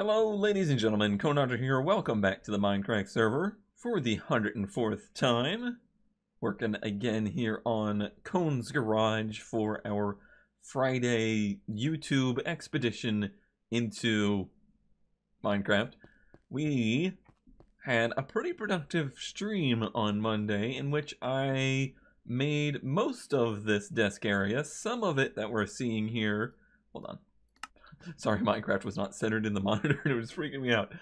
Hello, ladies and gentlemen, Conager here. Welcome back to the Mindcrack server for the 104th time. Working again here on Cone's Garage for our Friday YouTube expedition into Minecraft. We had a pretty productive stream on Monday in which I made most of this desk area. Some of it that we're seeing here. Hold on. Sorry, Minecraft was not centered in the monitor. It was freaking me out.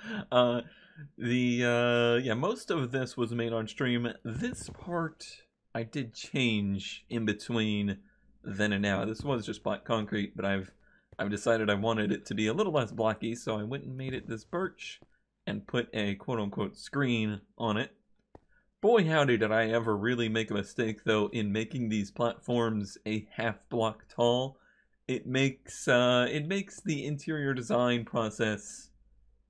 Yeah, most of this was made on stream. This part I did change in between then and now. This was just black concrete, but I've decided I wanted it to be a little less blocky, so I went and made it this birch and put a quote-unquote screen on it. Boy howdy did I ever really make a mistake though in making these platforms a half block tall. It makes the interior design process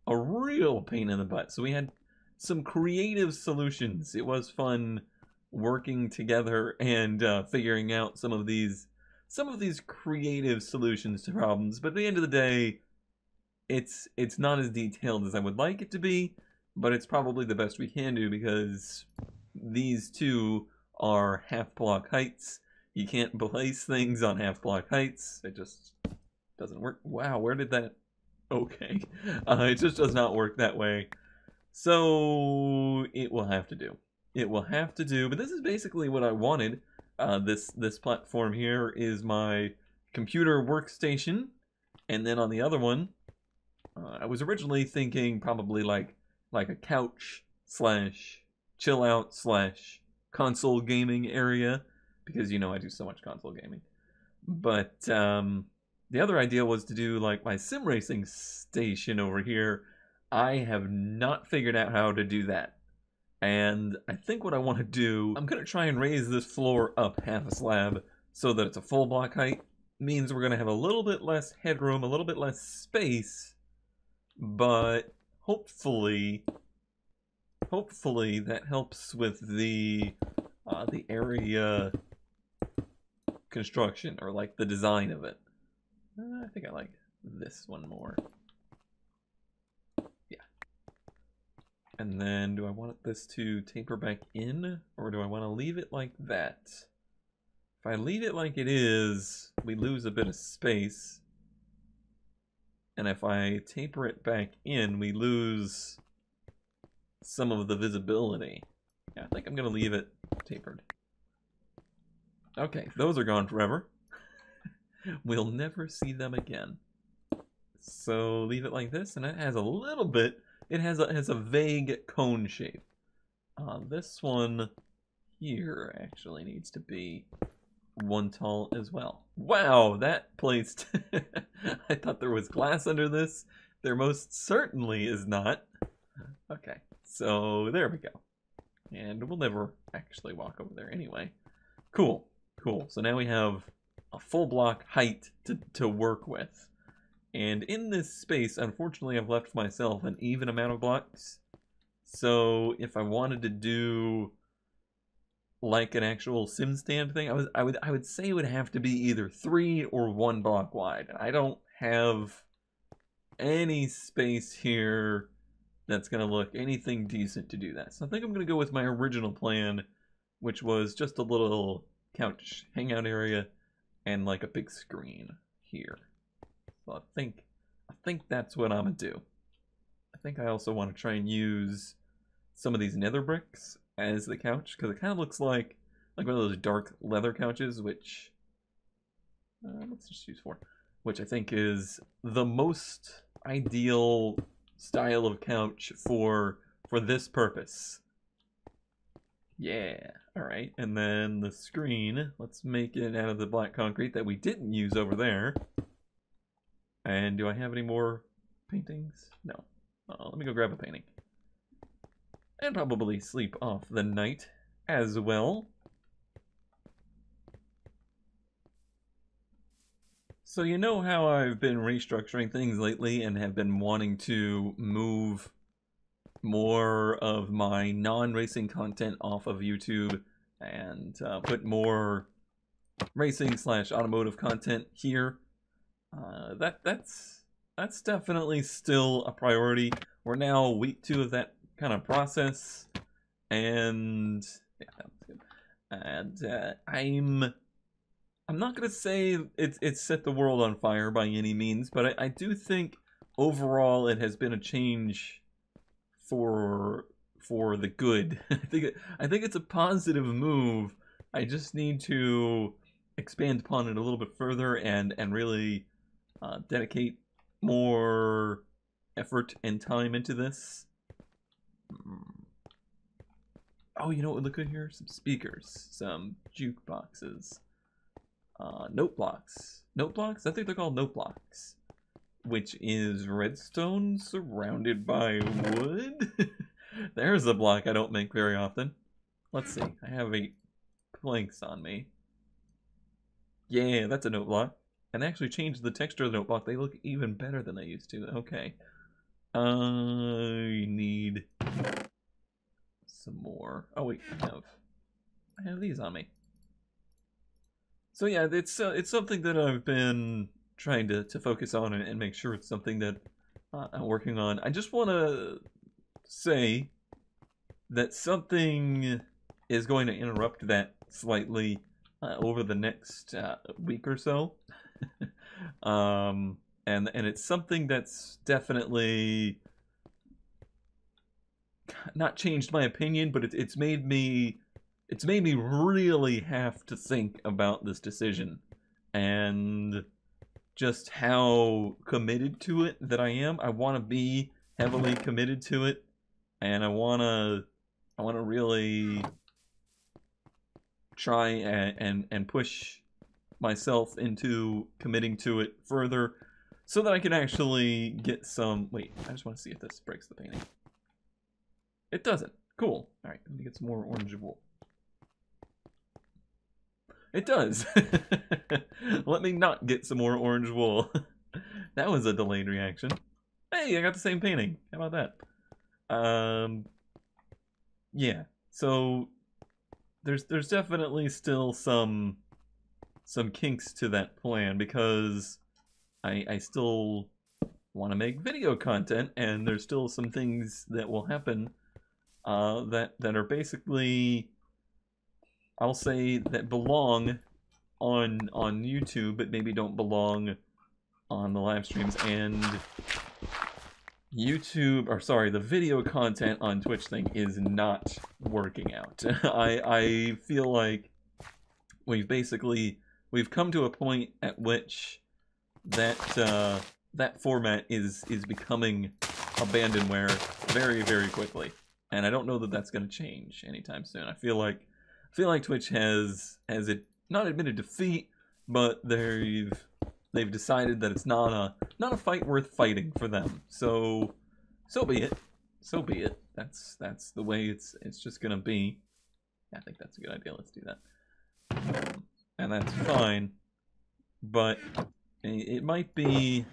a real pain in the butt. So we had some creative solutions. It was fun working together and figuring out some of these creative solutions to problems. But at the end of the day, it's not as detailed as I would like it to be, but it's probably the best we can do because these two are half block heights. You can't place things on half block heights. It just doesn't work. Wow, where did that... Okay. It just does not work that way. So it will have to do. It will have to do, but this is basically what I wanted. This platform here is my computer workstation. And then on the other one, I was originally thinking probably like a couch slash chill out slash console gaming area. Because, you know, I do so much console gaming. But the other idea was to do, like, my sim racing station over here. I have not figured out how to do that. And I think what I want to do, I'm going to try and raise this floor up half a slab so that it's a full block height. Means we're going to have a little bit less headroom, a little bit less space. But hopefully that helps with the area construction, or like the design of it. I think I like this one more. Yeah. And then do I want this to taper back in, or do I want to leave it like that? If I leave it like it is, we lose a bit of space. And if I taper it back in, we lose some of the visibility. Yeah, I think I'm going to leave it tapered. Okay, those are gone forever. We'll never see them again. So leave it like this, and it has a little bit. It has a vague cone shape. This one here actually needs to be one tall as well. Wow, that placed. I thought there was glass under this. There most certainly is not. Okay, so there we go. And we'll never actually walk over there anyway. Cool. Cool, so now we have a full block height to work with. And in this space, unfortunately, I've left myself an even amount of blocks. So if I wanted to do like an actual sim stand thing, I would say it would have to be either 3 or 1 block wide. I don't have any space here that's going to look anything decent to do that. So I think I'm going to go with my original plan, which was just a little couch hangout area and like a big screen here. So I think that's what I'm gonna do. I think I also want to try and use some of these nether bricks as the couch because it kind of looks like one of those dark leather couches, which let's just use 4, which I think is the most ideal style of couch for this purpose. Yeah, alright, and then the screen, let's make it out of the black concrete that we didn't use over there. And do I have any more paintings? No. Let me go grab a painting. And probably sleep off the night as well. So you know how I've been restructuring things lately and have been wanting to move more of my non-racing content off of YouTube and put more racing slash automotive content here. That's that's definitely still a priority. We're now week 2 of that kind of process, and yeah, that was good. And I'm not gonna say it's set the world on fire by any means, but I do think overall it has been a change for the good. I think it's a positive move. I just need to expand upon it a little bit further and really dedicate more effort and time into this. Oh, you know what would look good here? Some speakers, some jukeboxes, note blocks. Note blocks? I think they're called note blocks. Which is redstone surrounded by wood. There's a block I don't make very often. Let's see. I have 8 planks on me. Yeah, that's a note block. And they actually changed the texture of the note block. They look even better than they used to. Okay. I need some more. Oh wait, I have these on me. So yeah, it's something that I've been trying to focus on and make sure it's something that I'm working on. I just want to say that something is going to interrupt that slightly over the next week or so. And it's something that's definitely not changed my opinion, but it's made me really have to think about this decision and just how committed to it that I am. I want to be heavily committed to it, and I want to really try and push myself into committing to it further so that I can actually get some... Wait, I just want to see if this breaks the painting. It doesn't. Cool. Alright, let me get some more orange wool. It does. Let me not get some more orange wool. That was a delayed reaction. Hey, I got the same painting. How about that? Yeah. So there's definitely still some kinks to that plan because I still want to make video content, and there's still some things that will happen that are basically, I'll say, that belong on YouTube, but maybe don't belong on the live streams. And YouTube, or sorry, the video content on Twitch thing is not working out. I feel like we've come to a point at which that that format is becoming abandonware very, very quickly, and I don't know that that's going to change anytime soon. I feel like Twitch has it not admitted defeat, but they've decided that it's not a fight worth fighting for them. So be it. So be it. That's the way it's just gonna be. Yeah, I think that's a good idea. Let's do that. And that's fine. But it might be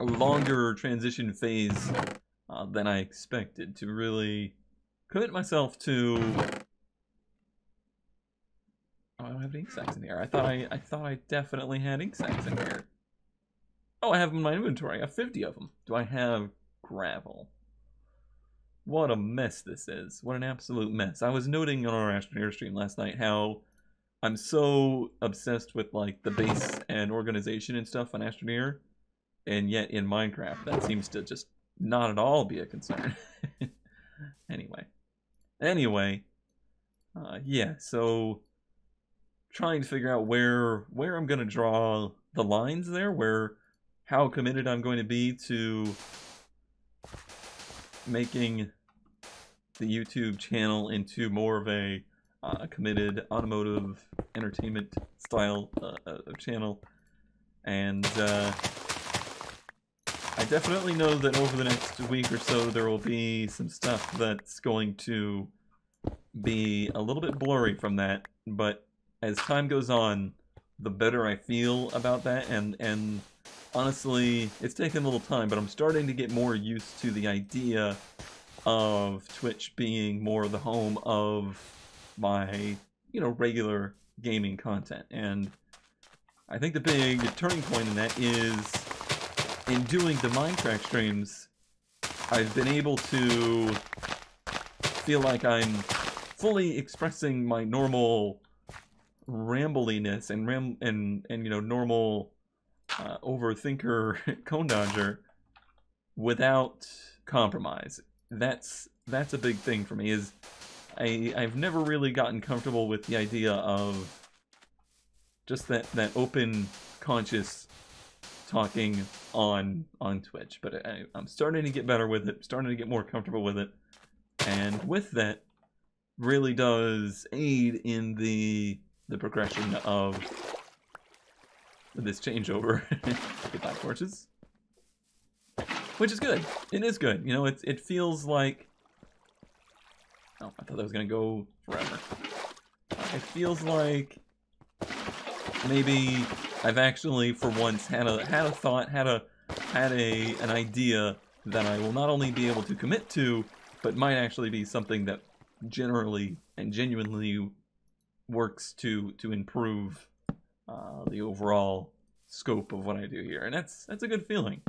a longer transition phase than I expected to really commit myself to. Oh, I don't have any ink sacks in here. I thought I definitely had ink sacks in here. Oh, I have them in my inventory. I have 50 of them. Do I have gravel? What a mess this is. What an absolute mess. I was noting on our Astroneer stream last night how I'm so obsessed with like the base and organization and stuff on Astroneer, and yet in Minecraft that seems to just not at all be a concern. Anyway, yeah, so trying to figure out where I'm gonna draw the lines there, how committed I'm going to be to making the YouTube channel into more of a committed automotive entertainment style channel. And I definitely know that over the next week or so there will be some stuff that's going to be a little bit blurry from that, but as time goes on, the better I feel about that, and honestly, it's taken a little time, but I'm starting to get more used to the idea of Twitch being more the home of my, regular gaming content. And I think the big turning point in that is in doing the Mindcrack streams, I've been able to feel like I'm fully expressing my normal rambliness and you know, normal overthinker cone dodger without compromise. That's a big thing for me. Is I've never really gotten comfortable with the idea of just that open, conscious talking on Twitch. But I'm starting to get better with it, starting to get more comfortable with it, and with that, really does aid in the progression of this changeover. Goodbye, torches. Which is good. It is good. You know, it feels like... Oh, I thought that was gonna go forever. It feels like maybe I've actually, for once, had a thought, had an idea that I will not only be able to commit to, but might actually be something that generally and genuinely works to improve the overall scope of what I do here, and that's a good feeling.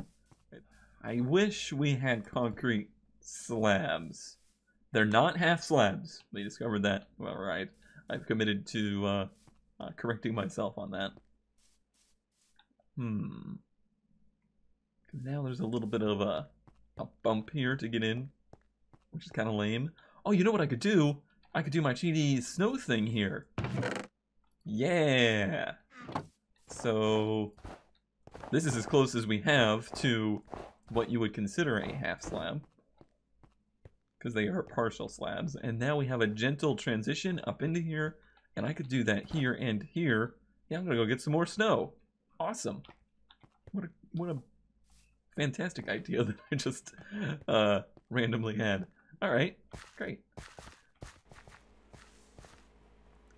I wish we had concrete slabs. They're not half slabs. We discovered that. Well, right. I've committed to correcting myself on that. Now there's a little bit of a bump here to get in, which is kind of lame. Oh, you know what I could do? I could do my cheaty snow thing here. Yeah. So this is as close as we have to what you would consider a half slab, because they are partial slabs. And now we have a gentle transition up into here, and I could do that here and here. Yeah, I'm gonna go get some more snow. Awesome. What a fantastic idea that I just randomly had. All right, great.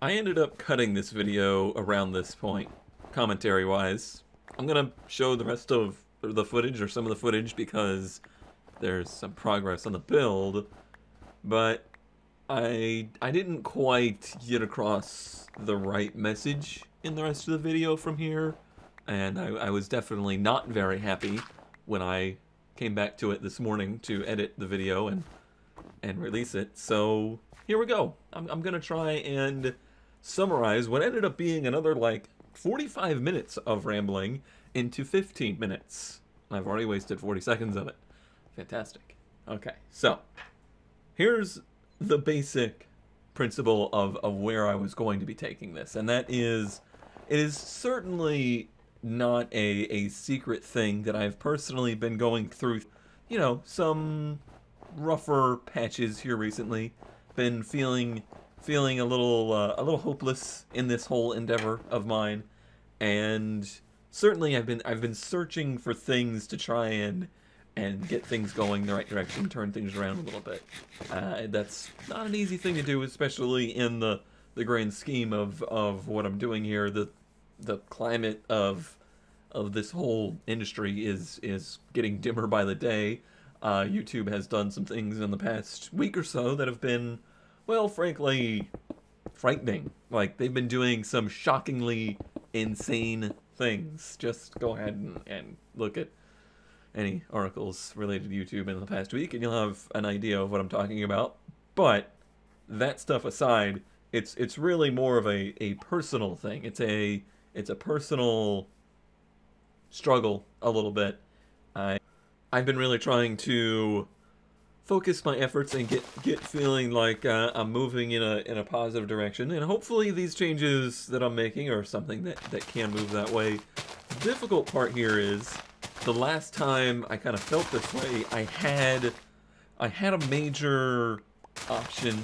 I ended up cutting this video around this point, commentary-wise. I'm gonna show the rest of the footage, or some of the footage, because there's some progress on the build, but I didn't quite get across the right message in the rest of the video from here, and I was definitely not very happy when I came back to it this morning to edit the video and release it. So here we go. I'm gonna try and summarize what ended up being another like 45 minutes of rambling into 15 minutes. I've already wasted 40 seconds of it. Fantastic. Okay, so here's the basic principle of where I was going to be taking this, and that is, it is certainly not a secret thing that I've personally been going through, you know, some rougher patches here recently. Been feeling a little hopeless in this whole endeavor of mine, and certainly I've been searching for things to try and get things going the right direction, turn things around a little bit. That's not an easy thing to do, especially in the grand scheme of what I'm doing here. The climate of this whole industry is getting dimmer by the day. YouTube has done some things in the past week or so that have been, well, frankly, frightening. Like, they've been doing some shockingly insane things. Just go ahead and look at any articles related to YouTube in the past week, and you'll have an idea of what I'm talking about. But that stuff aside, it's really more of a personal thing. It's a personal struggle a little bit. I've been really trying to focus my efforts and get feeling like I'm moving in a positive direction, and hopefully these changes that I'm making are something that can move that way. The difficult part here is, the last time I kind of felt this way, I had a major option,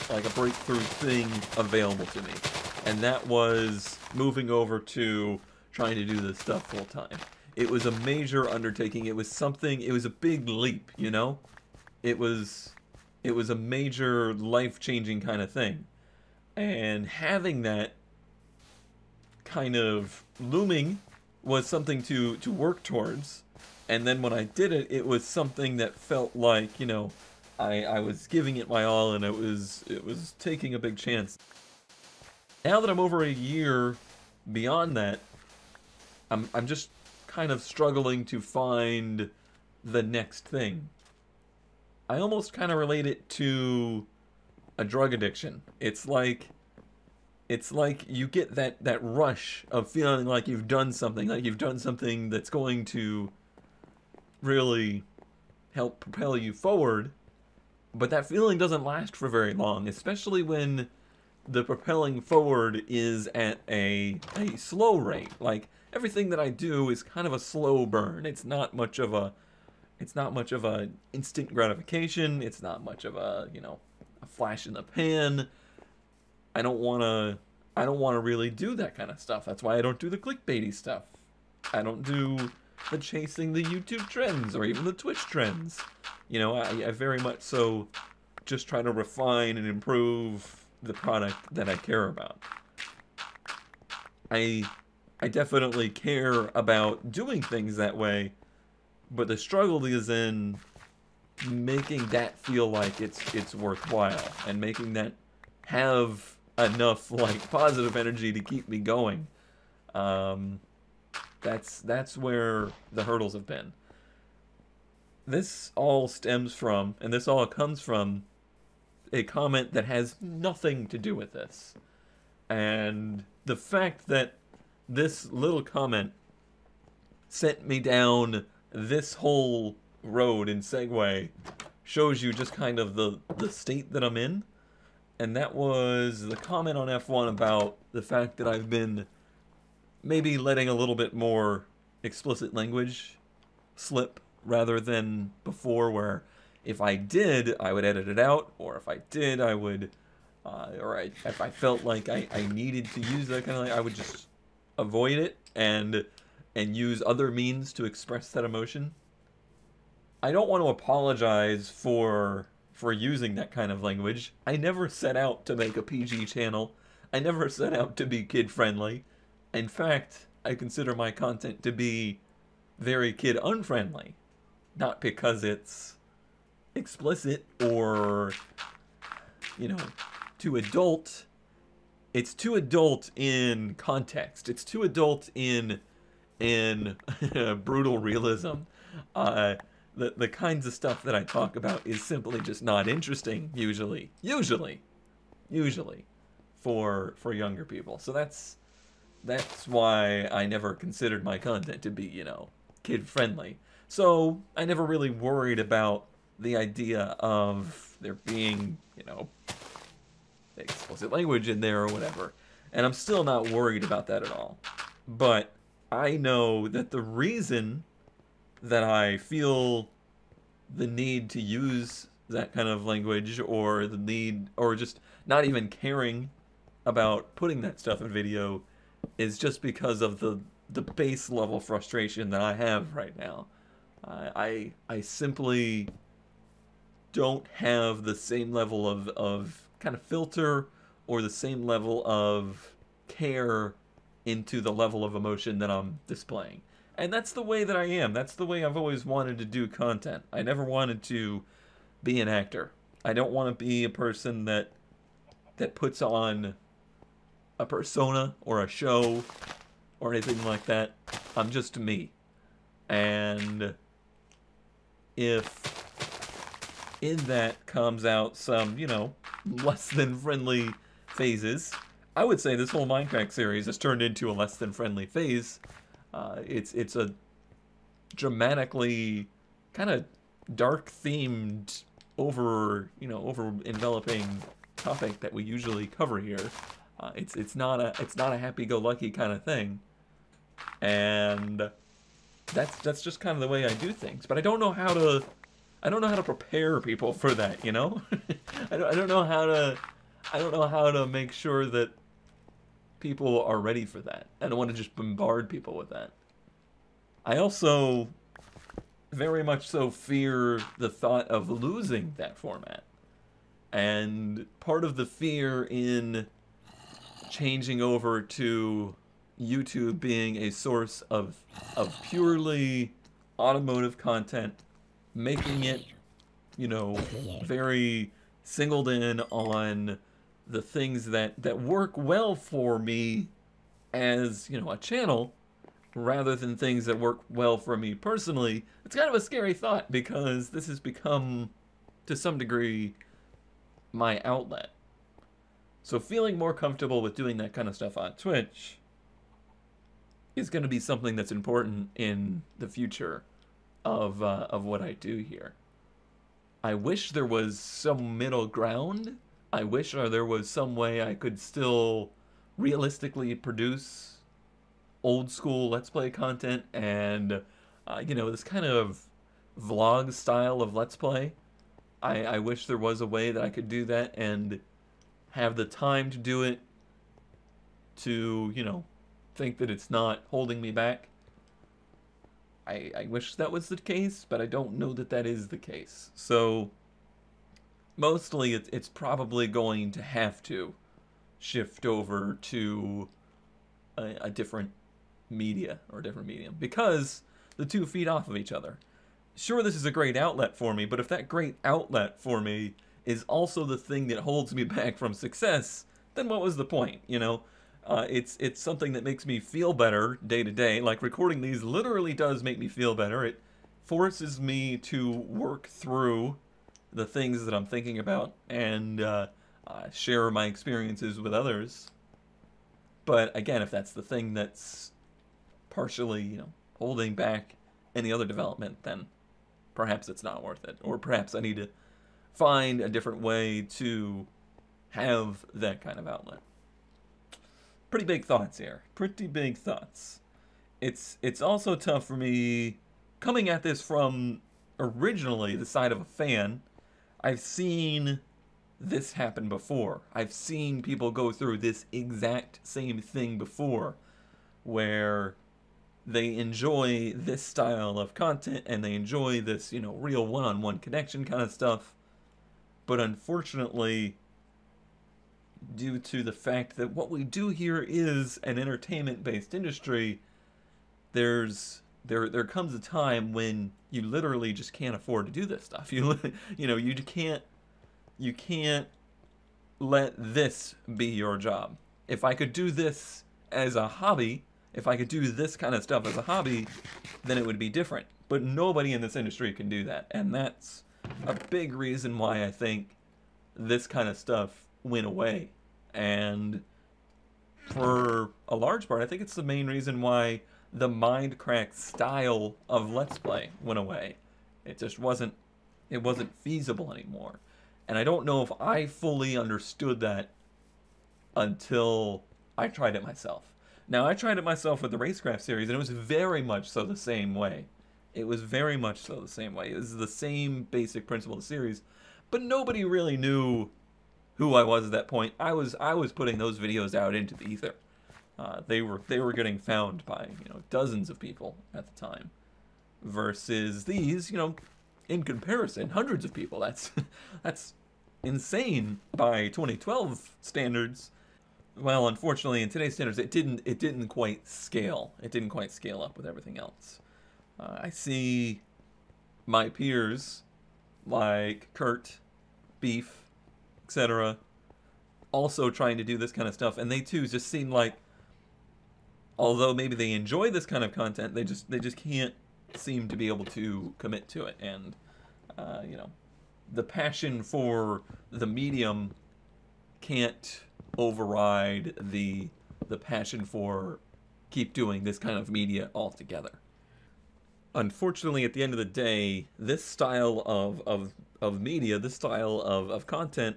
like a breakthrough thing available to me, and that was moving over to trying to do this stuff full time. It was a major undertaking. It was something, it was a big leap, you know? It was a major life-changing kind of thing. And having that kind of looming was something to work towards. And then when I did it, it was something that felt like, you know, I was giving it my all, and it was taking a big chance. Now that I'm over a year beyond that, I'm just kind of struggling to find the next thing. I almost kind of relate it to a drug addiction. It's like you get that rush of feeling like you've done something that's going to really help propel you forward, but that feeling doesn't last for very long, especially when the propelling forward is at a slow rate. Like, everything that I do is kind of a slow burn. It's not much of a instant gratification. It's not much of a, a flash in the pan. I don't want to really do that kind of stuff. That's why I don't do the clickbaity stuff. I don't do the chasing the YouTube trends or even the Twitch trends. I very much so just try to refine and improve the product that I care about. I definitely care about doing things that way, but the struggle is in making that feel like it's worthwhile and making that have enough like positive energy to keep me going. That's where the hurdles have been. This all stems from, and this all comes from, a comment that has nothing to do with this. And the fact that this little comment sent me down this whole road and segue shows you just kind of the state that I'm in. And that was the comment on F1 about the fact that I've been maybe letting a little bit more explicit language slip rather than before, where if I did, I would edit it out, or if I did, I would, if I felt like I needed to use that kind of, I would just avoid it and use other means to express that emotion. I don't want to apologize for using that kind of language. I never set out to make a PG channel. I never set out to be kid-friendly. In fact, I consider my content to be very kid-unfriendly. Not because it's explicit or, too adult. It's too adult in context. It's too adult in brutal realism. The kinds of stuff that I talk about is simply just not interesting, usually for younger people. So that's why I never considered my content to be, kid friendly. So I never really worried about the idea of there being, explicit language in there or whatever. And I'm still not worried about that at all. But I know that the reason that I feel the need to use that kind of language, or the need, or just not even caring about putting that stuff in video, is just because of the base level frustration that I have right now. I simply don't have the same level of kind of filter or the same level of care into the level of emotion that I'm displaying. And that's the way that I am. That's the way I've always wanted to do content. I never wanted to be an actor. I don't want to be a person that puts on a persona or a show or anything like that. I'm just me. And if in that comes out some, less than friendly phases, I would say this whole Mindcrack series has turned into a less than friendly phase. It's a dramatically kind of dark themed over enveloping topic that we usually cover here. It's not a happy-go-lucky kind of thing, and that's just kind of the way I do things. But I don't know how to prepare people for that, I don't know how to make sure that people are ready for that. I don't want to just bombard people with that. I also very much so fear the thought of losing that format. And part of the fear in changing over to YouTube being a source of purely automotive content, making it, very singled in on the things that work well for me as, a channel, rather than things that work well for me personally, it's kind of a scary thought because this has become, to some degree, my outlet. So feeling more comfortable with doing that kind of stuff on Twitch is going to be something that's important in the future of what I do here. I wish there was some middle ground. I wish there was some way I could still realistically produce old school Let's Play content and, this kind of vlog style of Let's Play. I wish there was a way that I could do that and have the time to do it, to, think that it's not holding me back. I wish that was the case, but I don't know that that is the case. So, mostly it's probably going to have to shift over to a different media or different medium because the two feed off of each other. Sure, this is a great outlet for me, but if that great outlet for me is also the thing that holds me back from success, then what was the point, It's something that makes me feel better day to day. Like, recording these literally does make me feel better. It forces me to work through the things that I'm thinking about and share my experiences with others. But again, if that's the thing that's partially, holding back any other development, then perhaps it's not worth it. Or perhaps I need to find a different way to have that kind of outlet. Pretty big thoughts here. Pretty big thoughts. It's also tough for me coming at this from originally the side of a fan. I've seen this happen before. I've seen people go through this exact same thing before, where they enjoy this style of content and they enjoy this, real one-on-one connection kind of stuff. But unfortunately, due to the fact that what we do here is an entertainment-based industry, there comes a time when you literally just can't afford to do this stuff. You can't let this be your job. If I could do this as a hobby, if I could do this kind of stuff as a hobby, then it would be different. But nobody in this industry can do that, and that's a big reason why I think this kind of stuff went away. And for a large part, I think it's the main reason why the Mindcrack style of Let's Play went away. It just wasn't feasible anymore. And I don't know if I fully understood that until I tried it myself. Now, I tried it myself with the Racecraft series, and it was very much so the same way. It was very much so the same way. It was the same basic principle of the series, but nobody really knew who I was at that point. I was putting those videos out into the ether. They were getting found by dozens of people at the time, versus these in comparison hundreds of people. That's insane by 2012 standards. Well, unfortunately, in today's standards, it didn't quite scale. It didn't quite scale up with everything else. I see my peers like Kurt, Beef, etc., also trying to do this kind of stuff, and they too just seem like, although maybe they enjoy this kind of content, they just can't seem to be able to commit to it. And the passion for the medium can't override the passion for keep doing this kind of media altogether. Unfortunately, at the end of the day, this style of media, this style of content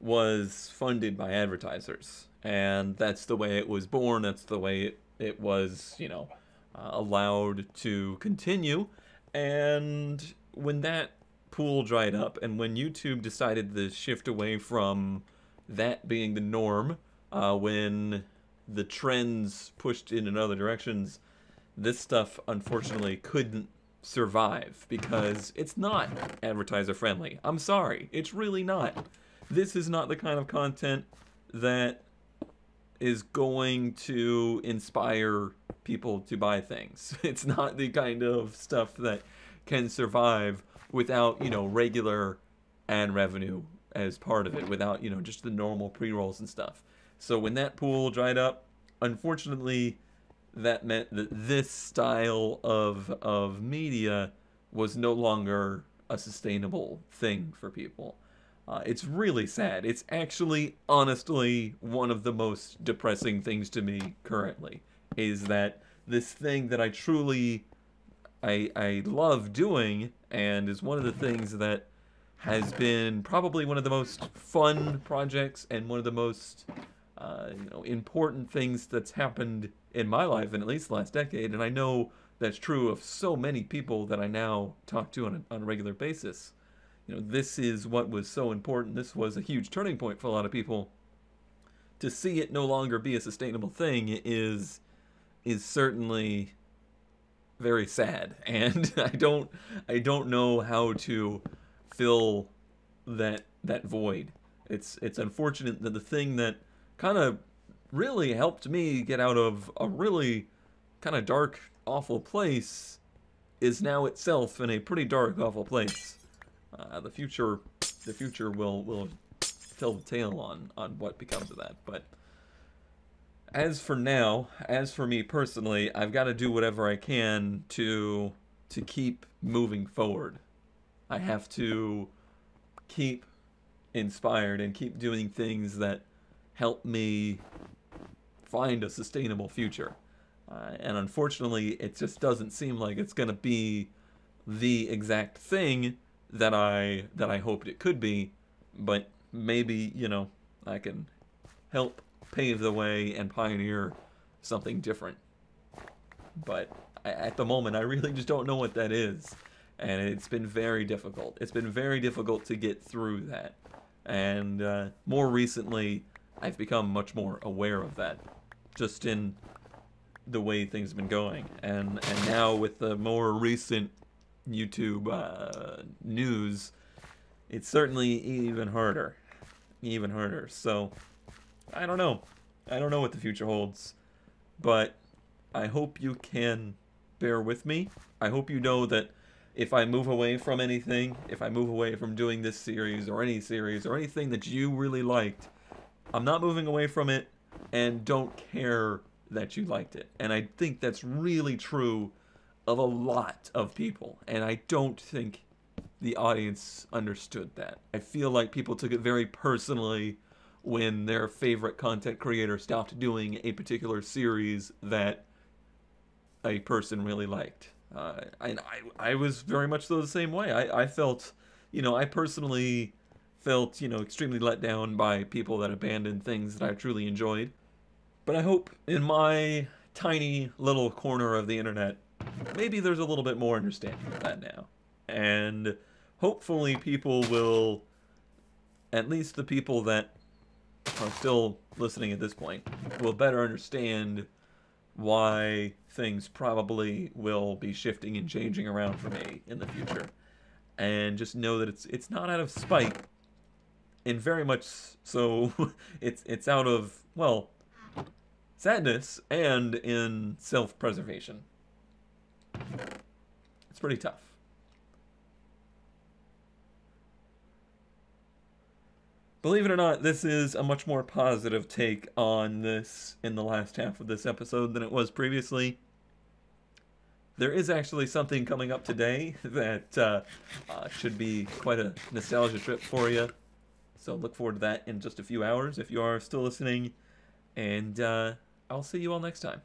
was funded by advertisers, and that's the way it was born. That's the way it was, allowed to continue. And when that pool dried up, and when YouTube decided to shift away from that being the norm, when the trends pushed in other directions, this stuff unfortunately couldn't survive because it's not advertiser friendly. I'm sorry, it's really not. This is not the kind of content that is going to inspire people to buy things. It's not the kind of stuff that can survive without, regular ad revenue as part of it, without, just the normal pre-rolls and stuff. So when that pool dried up, unfortunately, that meant that this style of media was no longer a sustainable thing for people. It's really sad. It's actually, honestly, one of the most depressing things to me currently, is that this thing that I love doing, and is one of the things that has been probably one of the most fun projects and one of the most important things that's happened in my life in at least the last decade. And I know that's true of so many people that I now talk to on a regular basis. This is what was so important. This was a huge turning point for a lot of people. To see it no longer be a sustainable thing is certainly very sad, and I don't know how to fill that void. It's unfortunate that the thing that kind of really helped me get out of a really kind of dark, awful place is now itself in a pretty dark, awful place. The future will tell the tale on what becomes of that. But as for now, as for me personally, I've got to do whatever I can to keep moving forward. I have to keep inspired and keep doing things that help me find a sustainable future. And unfortunately, it just doesn't seem like it's going to be the exact thing that I hoped it could be, but maybe, I can help pave the way and pioneer something different. But at the moment, I really just don't know what that is, and it's been very difficult. It's been very difficult to get through that, and more recently, I've become much more aware of that, just in the way things have been going. And now with the more recent YouTube news, it's certainly even harder. So, I don't know. I don't know what the future holds, but I hope you can bear with me. I hope you know that if I move away from anything, if I move away from doing this series or anything that you really liked, I'm not moving away from it and don't care that you liked it. And I think that's really true of a lot of people, and I don't think the audience understood that. I feel like people took it very personally when their favorite content creator stopped doing a particular series that a person really liked. And I was very much so the same way. I felt, I personally felt, extremely let down by people that abandoned things that I truly enjoyed. But I hope in my tiny little corner of the internet, maybe there's a little bit more understanding of that now. And hopefully people will, at least the people that are still listening at this point, will better understand why things probably will be shifting and changing around for me in the future. And just know that it's not out of spite, and very much so it's out of, well, sadness and in self-preservation. It's pretty tough. Believe it or not, this is a much more positive take on this in the last half of this episode than it was previously. There is actually something coming up today that should be quite a nostalgia trip for you. So look forward to that in just a few hours if you are still listening. And I'll see you all next time.